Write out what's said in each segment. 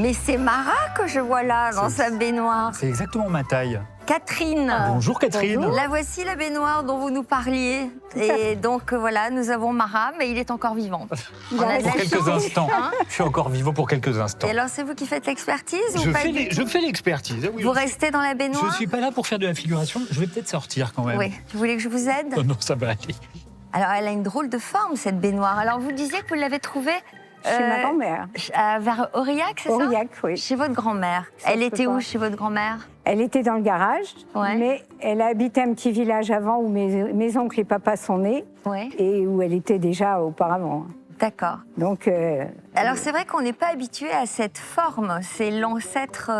Mais c'est Mara que je vois là, dans sa baignoire. C'est exactement ma taille. Catherine. Bonjour Catherine. Bonjour. La voici la baignoire dont vous nous parliez. Et donc voilà, nous avons Mara, mais il est encore vivant. On a de Pour la quelques chance. instants. Je suis encore vivant pour quelques instants. Et alors, c'est vous qui faites l'expertise ou Je pas fais du tout je fais l'expertise. Oui, Vous restez dans la baignoire? Je ne suis pas là pour faire de la figuration. Je vais peut-être sortir quand même. Oui. Vous voulez que je vous aide? Oh non, ça va aller. Alors, elle a une drôle de forme, cette baignoire. Alors, vous disiez que vous l'avez trouvée Chez ma grand-mère. vers Aurillac, c'est ça? Aurillac, oui. Chez votre grand-mère. Elle je était peux où pas. chez votre grand-mère? Elle était dans le garage, Ouais. mais elle habitait un petit village avant où mes oncles et papas sont nés Oui. et où elle était déjà auparavant. D'accord. Donc, Alors, c'est vrai qu'on n'est pas habitué à cette forme. C'est l'ancêtre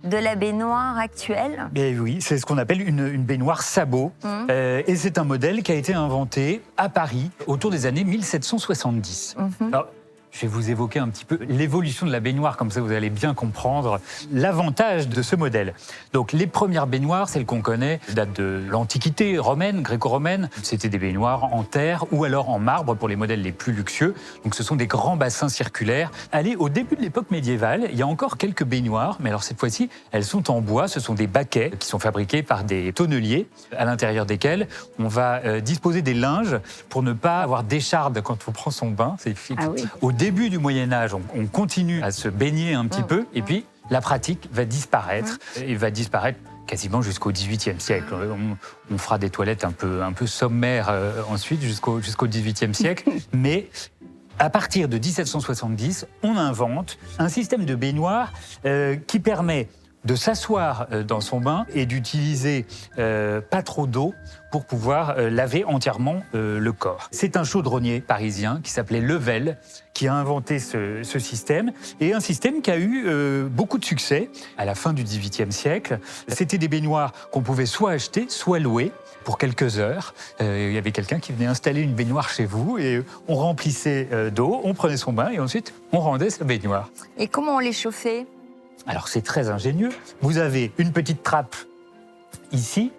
de la baignoire actuelle. Mais oui, c'est ce qu'on appelle une baignoire sabot. Et c'est un modèle qui a été inventé à Paris autour des années 1770. Alors, je vais vous évoquer un petit peu l'évolution de la baignoire, comme ça vous allez bien comprendre l'avantage de ce modèle. Donc les premières baignoires, celles qu'on connaît, datent de l'Antiquité romaine, gréco-romaine. C'était des baignoires en terre ou alors en marbre pour les modèles les plus luxueux. Donc ce sont des grands bassins circulaires. Allez, au début de l'époque médiévale, il y a encore quelques baignoires, mais alors cette fois-ci, elles sont en bois. Ce sont des baquets qui sont fabriqués par des tonneliers, à l'intérieur desquels on va disposer des linges pour ne pas avoir d'écharde quand on prend son bain. Ah oui. Au début du Moyen-Âge, on continue à se baigner un petit peu, et puis la pratique va disparaître, et va disparaître quasiment jusqu'au XVIIIe siècle. On fera des toilettes un peu sommaires ensuite, jusqu'au XVIIIe siècle, mais à partir de 1770, on invente un système de baignoire qui permet de s'asseoir dans son bain et d'utiliser pas trop d'eau pour pouvoir laver entièrement le corps. C'est un chaudronnier parisien qui s'appelait Level qui a inventé ce système, et un système qui a eu beaucoup de succès à la fin du XVIIIe siècle. C'était des baignoires qu'on pouvait soit acheter, soit louer pour quelques heures. Il y avait quelqu'un qui venait installer une baignoire chez vous et on remplissait d'eau, on prenait son bain et ensuite on rendait sa baignoire. Et comment on les chauffait? Alors c'est très ingénieux. Vous avez une petite trappe ici,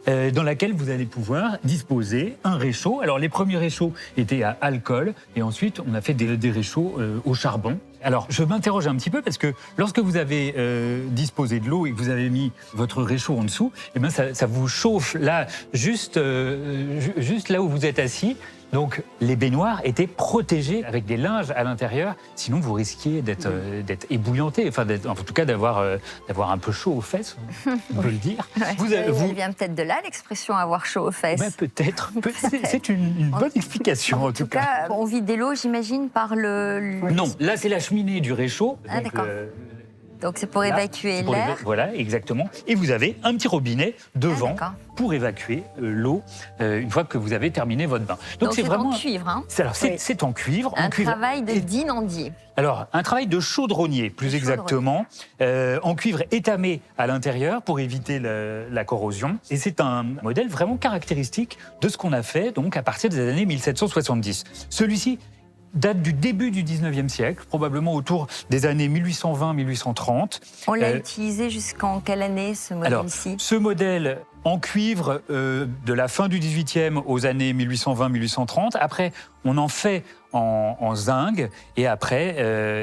dans laquelle vous allez pouvoir disposer un réchaud. Alors les premiers réchauds étaient à alcool et ensuite on a fait des réchauds au charbon. Alors je m'interroge un petit peu parce que lorsque vous avez disposé de l'eau et que vous avez mis votre réchaud en dessous, eh bien ça vous chauffe là, juste là où vous êtes assis. Donc les baignoires étaient protégées avec des linges à l'intérieur, sinon vous risquiez d'être ébouillanté, enfin en tout cas d'avoir un peu chaud aux fesses, on peut le dire. Ouais. Elle vient peut-être de là, l'expression avoir chaud aux fesses. Ben, peut-être. C'est une bonne explication en tout cas. On vide de l'eau, j'imagine, par le... Non, là c'est la cheminée du réchaud. Ah, d'accord. Donc c'est pour évacuer l'air. Voilà, exactement. Et vous avez un petit robinet devant pour évacuer l'eau une fois que vous avez terminé votre bain. Donc c'est vraiment en cuivre, hein? C'est en cuivre. Un travail de dinandier. Alors, un travail de chaudronnier, plus exactement, en cuivre étamé à l'intérieur pour éviter la corrosion. Et c'est un modèle vraiment caractéristique de ce qu'on a fait donc à partir des années 1770. Celui-ci date du début du 19e siècle, probablement autour des années 1820-1830. On l'a utilisé jusqu'en quelle année, ce modèle-ci? Alors, ce modèle en cuivre de la fin du 18e aux années 1820-1830. Après, on en fait en zinc, et après,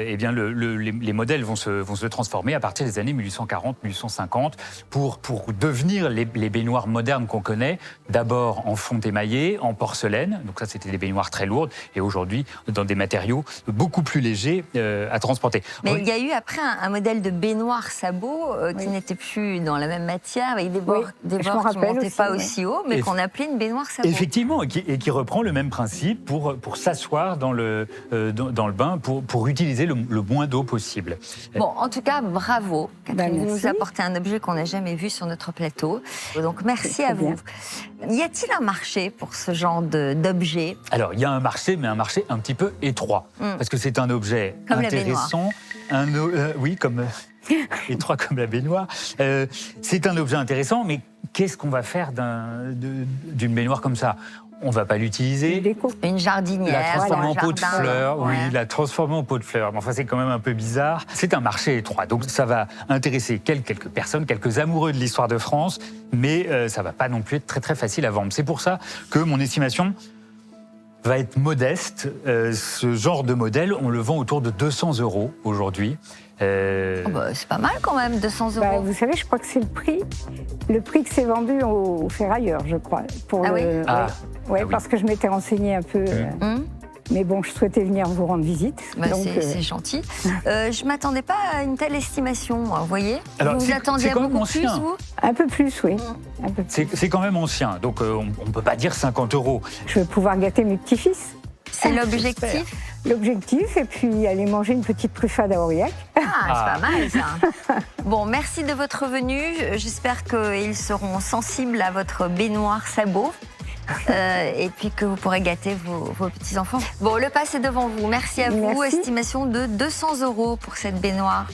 eh bien, les modèles vont se transformer à partir des années 1840-1850 pour devenir les baignoires modernes qu'on connaît, d'abord en fonte émaillée, en porcelaine, donc ça c'était des baignoires très lourdes, et aujourd'hui dans des matériaux beaucoup plus légers à transporter. Mais il y a eu après un modèle de baignoire sabot qui n'était plus dans la même matière, avec des bords qui ne montaient pas aussi haut, mais qu'on appelait une baignoire sabot. Effectivement, et qui reprend le même principe pour s'asseoir dans le bain, pour utiliser le moins d'eau possible. Bon, en tout cas, bravo, Catherine. Vous nous merci. apportez un objet qu'on n'a jamais vu sur notre plateau. Donc, merci à vous. Y a-t-il un marché pour ce genre d'objet? Alors, il y a un marché, mais un marché un petit peu étroit, parce que c'est un objet comme intéressant. Oui, comme... étroit comme la baignoire. C'est un objet intéressant, mais qu'est-ce qu'on va faire d'une baignoire comme ça? On ne va pas l'utiliser. Une jardinière. La transformer en pot de jardin, fleurs, oui, la transformer en pot de fleurs. Mais enfin, c'est quand même un peu bizarre. C'est un marché étroit, donc ça va intéresser quelques personnes, quelques amoureux de l'histoire de France, mais ça ne va pas non plus être très très facile à vendre. C'est pour ça que mon estimation va être modeste. Ce genre de modèle, on le vend autour de 200 € aujourd'hui. C'est pas mal quand même, 200 €. Vous savez, je crois que c'est le prix que c'est vendu au ferrailleur, je crois. Parce que je m'étais renseignée un peu. Mais bon, je souhaitais venir vous rendre visite. C'est gentil. Je ne m'attendais pas à une telle estimation, vous voyez. Alors, vous attendiez à beaucoup plus, vous? Un peu plus, oui. C'est quand même ancien, donc on ne peut pas dire 50 €. Je vais pouvoir gâter mes petits-fils. C'est l'objectif? L'objectif, et puis aller manger une petite truffade à Aurillac. C'est pas mal, ça. Bon, merci de votre venue. J'espère qu'ils seront sensibles à votre baignoire sabot. Et puis que vous pourrez gâter vos petits-enfants. Bon, le pass est devant vous. Merci à vous. Merci. Estimation de 200 € pour cette baignoire.